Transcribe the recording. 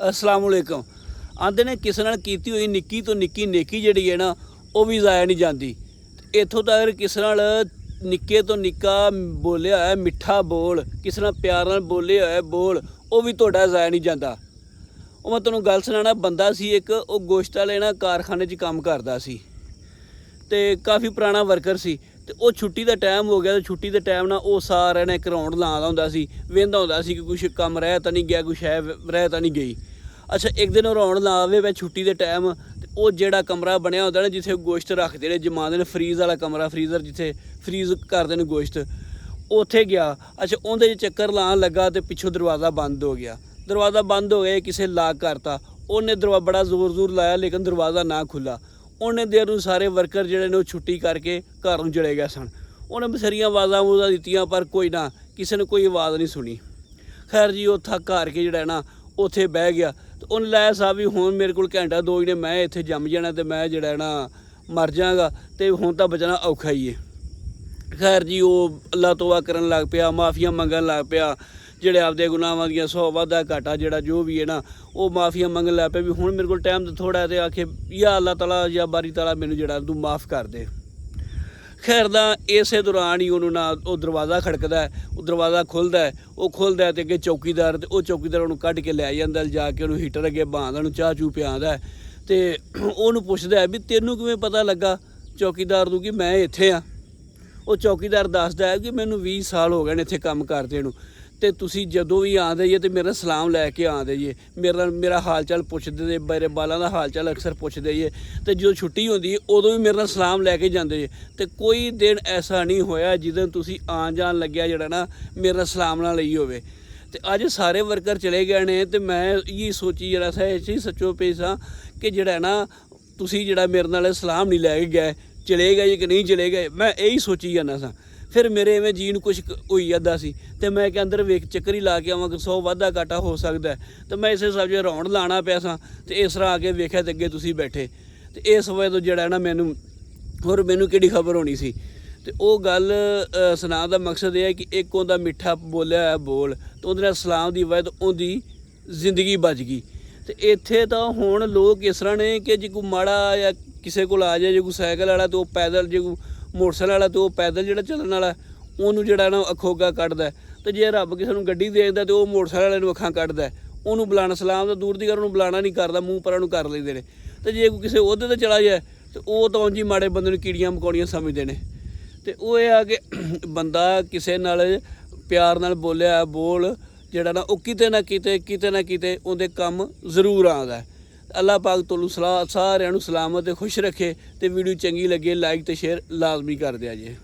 अस्सलाम वालेकुम। आंदे ने किसी नाल कीती हुई निक्की तो निक्की नेकी जिहड़ी है ना वो भी जाया नहीं जाती। इत्थों तक किसी नाल निक्के तो निक्का बोलिया है मिठा बोल, किसी नाल प्यार नाल बोलिया है बोल, वो भी तुहाडा जाया नहीं जाता। ਉਹ ਮੈਂ ਤੁਹਾਨੂੰ ਗੱਲ ਸੁਣਾਉਣਾ। ਬੰਦਾ ਸੀ ਇੱਕ, ਉਹ ਗੋਸ਼ਤ ਵਾਲੇ ਨਾ ਕਾਰਖਾਨੇ 'ਚ ਕੰਮ ਕਰਦਾ ਸੀ ਤੇ ਕਾਫੀ ਪੁਰਾਣਾ ਵਰਕਰ ਸੀ ਤੇ ਉਹ ਛੁੱਟੀ ਦਾ ਟਾਈਮ ਹੋ ਗਿਆ ਤੇ ਛੁੱਟੀ ਦੇ ਟਾਈਮ ਨਾਲ ਉਹ ਸਾਰਿਆਂ ਨੇ ਇੱਕ ਰਾਉਂਡ ਲਾਉਂਦਾ ਹੁੰਦਾ ਸੀ, ਵੇਂਦਾ ਹੁੰਦਾ ਸੀ ਕਿ ਕੁਛ ਕੰਮ ਰਹਿ ਤਾਂ ਨਹੀਂ ਗਿਆ, ਕੁਛ ਹੈ ਰਹਿ ਤਾਂ ਨਹੀਂ ਗਈ। ਅੱਛਾ, ਇੱਕ ਦਿਨ ਉਹ ਰਾਉਂਡ ਲਾਵੇ ਵੇ ਛੁੱਟੀ ਦੇ ਟਾਈਮ ਤੇ ਉਹ ਜਿਹੜਾ ਕਮਰਾ ਬਣਿਆ ਹੁੰਦਾ ਨਾ ਜਿੱਥੇ ਗੋਸ਼ਤ ਰੱਖਦੇ ਨੇ, ਜਮਾਉਂਦੇ ਨੇ, ਫਰੀਜ਼ ਵਾਲਾ ਕਮਰਾ, ਫਰੀਜ਼ਰ ਜਿੱਥੇ ਫਰੀਜ਼ ਕਰਦੇ ਨੇ ਗੋਸ਼ਤ, ਉੱਥੇ ਗਿਆ। ਅੱਛਾ, ਉਹਦੇ 'ਚ ਚੱਕਰ ਲਾਉਣ ਲੱਗਾ ਤੇ ਪਿੱਛੋਂ ਦਰਵਾਜ਼ਾ ਬੰਦ ਹੋ ਗਿਆ। दरवाज़ा बंद हो गया, किसी लाक करता, उन्हें बड़ा जोर जोर लाया लेकिन दरवाज़ा ना खुला। उन्हें देर सारे वर्कर जोड़े ने छुट्टी करके घर में चले गए सन। उन्हें बथेरिया आवाज़ा आवूज़ा दित्तियां पर कोई ना, किसी ने कोई आवाज़ नहीं सुनी। खैर जी, वो थक हार के जोड़ा ना उत्थे बह गया तो उन्हें लाया साहब भी हुण मेरे को घंटा दो ही ने, मैं इत्थे जम जाना तो मैं जोड़ा ना मर जागा तो हुण तां बचना औखा ही है। खैर जी, वो अल्लाह तौबा करन लग पिया, माफ़िया मंगन लग पिया, ਜਿਹੜੇ ਆਪਦੇ ਗੁਨਾਹਾਂ ਦੀਆਂ 100 ਵਾਧਾ ਘਾਟਾ ਜਿਹੜਾ ਜੋ ਵੀ ਹੈ ਨਾ ਉਹ ਮਾਫੀਆ ਮੰਗਣ ਲੱਗ ਪਏ ਵੀ ਹੁਣ ਮੇਰੇ ਕੋਲ ਟਾਈਮ ਤਾਂ ਥੋੜ੍ਹਾ ਤੇ ਆਖੇ ਯਾ ਅੱਲਾਹ ਤਾਲਾ ਜਾਂ ਬਾਰੀ ਤਾਲਾ ਮੈਨੂੰ ਜਿਹੜਾ ਤੂੰ ਮਾफ़ ਕਰ ਦੇ। ਖੈਰ ਦਾ ਇਸੇ ਦੌਰਾਨ ਹੀ ਉਹਨੂੰ ਨਾ ਉਹ ਦਰਵਾਜ਼ਾ ਖੜਕਦਾ, ਉਹ ਦਰਵਾਜ਼ਾ ਖੁੱਲ੍ਹਦਾ, ਉਹ ਖੁੱਲ੍ਹਦਾ ਤੇ ਅੱਗੇ ਚੌਕੀਦਾਰ, ਤੇ ਉਹ ਚੌਕੀਦਾਰ ਉਹਨੂੰ ਕੱਢ ਕੇ ਲੈ ਜਾਂਦਾ, ਜਾ ਕੇ ਉਹਨੂੰ ਹੀਟਰ ਅੱਗੇ ਬਾਂਹਦਾ, ਉਹਨੂੰ ਚਾਹ ਚੂਹ ਪਿਆਉਂਦਾ ਤੇ ਉਹਨੂੰ ਪੁੱਛਦਾ ਵੀ ਤੈਨੂੰ ਕਿਵੇਂ ਪਤਾ ਲੱਗਾ ਚੌਕੀਦਾਰ ਨੂੰ ਕਿ ਮੈਂ ਇੱਥੇ ਹਾਂ। ਉਹ ਚੌਕੀਦਾਰ ਦੱਸਦਾ ਹੈ ਕਿ ਮੈਨੂੰ 20 ਸਾਲ ਹੋ ਗਏ ਨੇ ਇੱਥੇ ਕੰਮ ਕਰਦੇ ਨੂੰ ਤੇ ਤੁਸੀਂ ਜਦੋਂ ਵੀ ਆਉਂਦੇ ਜੇ ਤੇ ਮੇਰਾ ਸਲਾਮ ਲੈ ਕੇ ਆਉਂਦੇ ਜੇ, ਮੇਰਾ ਹਾਲ ਚਾਲ ਪੁੱਛਦੇ ਜੇ, ਮੇਰੇ ਬਾਲਾਂ ਦਾ ਹਾਲ ਚਾਲ ਅਕਸਰ ਪੁੱਛਦੇ ਜੇ ਤੇ ਜਦੋਂ ਛੁੱਟੀ ਹੁੰਦੀ ਉਦੋਂ ਵੀ ਮੇਰੇ ਨਾਲ ਸਲਾਮ ਲੈ ਕੇ ਜਾਂਦੇ ਜੇ ਤੇ ਕੋਈ ਦਿਨ ਐਸਾ ਨਹੀਂ ਹੋਇਆ ਜਿੱਦਣ ਤੁਸੀਂ ਆਉਣ ਜਾਣ ਲੱਗਿਆ ਜਿਹੜਾ ਨਾ ਮੇਰਾ ਸਲਾਮ ਨਾ ਲਈ ਹੋਵੇ। ਤੇ ਅੱਜ ਸਾਰੇ ਵਰਕਰ ਚਲੇ ਗਏ ਨੇ ਤੇ ਮੈਂ ਇਹ ਸੋਚੀ ਜਿਹੜਾ ਸਾ ਇਹ ਸੱਚੋ ਪੇਸਾ ਕਿ ਜਿਹੜਾ ਨਾ ਤੁਸੀਂ ਜਿਹੜਾ ਮੇਰੇ ਨਾਲ ਸਲਾਮ ਨਹੀਂ ਲੈ ਕੇ ਗਏ, ਚਲੇ ਗਏ ਕਿ ਨਹੀਂ ਚਲੇ ਗਏ, ਮੈਂ ਇਹੀ ਸੋਚੀ ਜਾਂਦਾ ਸਾਂ। ਫਿਰ ਮੇਰੇ ਐਵੇਂ ਜੀ ਨੂੰ ਕੁਛ ਹੋਈ ਜਾਂਦਾ ਸੀ ਤੇ ਮੈਂ ਕਿ ਅੰਦਰ ਵੇਖ ਚੱਕਰ ਹੀ ਲਾ ਕੇ ਆਵਾਂ ਕਿ 100 ਵਾਧਾ ਘਾਟਾ ਹੋ ਸਕਦਾ ਤੇ ਮੈਂ ਇਸੇ ਹਿਸਾਬ ਨਾਲ ਰਾਉਂਡ ਲਾਉਣਾ ਪਿਆ ਸਾਂ ਤੇ ਇਸ ਤਰ੍ਹਾਂ ਆ ਕੇ ਵੇਖਿਆ ਤੇ ਅੱਗੇ ਤੁਸੀਂ ਬੈਠੇ ਤੇ ਇਸ ਵਜ੍ਹਾ ਤੋਂ ਜਿਹੜਾ ਨਾ ਮੈਨੂੰ ਕਿਹੜੀ ਖਬਰ ਹੋਣੀ ਸੀ। ਤੇ ਉਹ ਗੱਲ ਸੁਣਾਉਣ ਦਾ ਮਕਸਦ ਇਹ ਹੈ ਕਿ ਇੱਕ ਉਹਦਾ ਮਿੱਠਾ ਬੋਲਿਆ ਹੋਇਆ ਬੋਲ ਤੇ ਉਹਦੇ ਨਾਲ ਸਲਾਮ ਦੀ ਵਜ੍ਹਾ ਤੋਂ ਉਹਦੀ ਜ਼ਿੰਦਗੀ ਬਚ ਗਈ। ਤੇ ਇੱਥੇ ਤਾਂ ਹੁਣ ਲੋਕ ਇਸ ਤਰ੍ਹਾਂ ਨੇ ਕਿ ਜੇ ਕੋਈ ਮਾੜਾ ਜਾਂ ਕਿਸੇ ਕੋਲ ਆ ਜਾਏ, ਜੇ ਕੋਈ ਸਾਈਕਲ ਵਾਲਾ ਤਾਂ ਉਹ ਪੈਦਲ, ਜੇ ਕੋਈ ਮੋਟਰਸਾਈਕਲ ਵਾਲਾ ਤਾਂ ਉਹ ਪੈਦਲ ਜਿਹੜਾ ਚੱਲਣ ਵਾਲਾ ਉਹਨੂੰ ਜਿਹੜਾ ਨਾ ਅਖੋਗਾ ਕੱਢਦਾ ਤੇ ਜੇ ਰੱਬ ਕਿਸੇ ਨੂੰ ਗੱਡੀ ਦੇ ਦਿੰਦਾ ਤੇ ਉਹ ਮੋਟਰਸਾਈਕਲ ਵਾਲੇ ਨੂੰ ਅੱਖਾਂ ਕੱਢਦਾ, ਉਹਨੂੰ ਬੁਲਾਉਣਾ ਸਲਾਮ ਤਾਂ ਦੂਰ ਦੀ ਗੱਲ, ਉਹਨੂੰ ਬੁਲਾਉਣਾ ਨਹੀਂ ਕਰਦਾ, ਮੂੰਹ ਪਰਾਂ ਨੂੰ ਕਰ ਲੈਂਦੇ ਨੇ। ਤੇ ਜੇ ਕੋਈ ਕਿਸੇ ਉਹਦੇ 'ਤੇ ਚਲਾ ਜਾਏ ਤੇ ਉਹ ਤਾਂ ਉਂਝ ਹੀ ਮਾੜੇ ਬੰਦੇ ਨੂੰ ਕੀੜੀਆਂ ਮਕੌੜੀਆਂ ਸਮਝਦੇ ਨੇ। ਤੇ ਉਹ ਇਹ ਆ ਕਿ ਬੰਦਾ ਕਿਸੇ ਨਾਲ ਪਿਆਰ ਨਾਲ ਬੋਲਿਆ ਬੋਲ ਜਿਹੜਾ ਨਾ ਉਹ ਕਿਤੇ ਨਾ ਕਿਤੇ ਉਹਦੇ ਕੰਮ ਜ਼ਰੂਰ ਆਉਂਦਾ। ਅੱਲਾਹ ਪਾਕ ਤੁਹਾਨੂੰ ਸਾਰਿਆਂ ਨੂੰ ਸਲਾਮਤ ਤੇ ਖੁਸ਼ ਰੱਖੇ ਤੇ ਵੀਡੀਓ ਚੰਗੀ ਲੱਗੇ ਲਾਈਕ ਤੇ ਸ਼ੇਅਰ ਲਾਜ਼ਮੀ ਕਰ ਦਿਆ ਜੇ।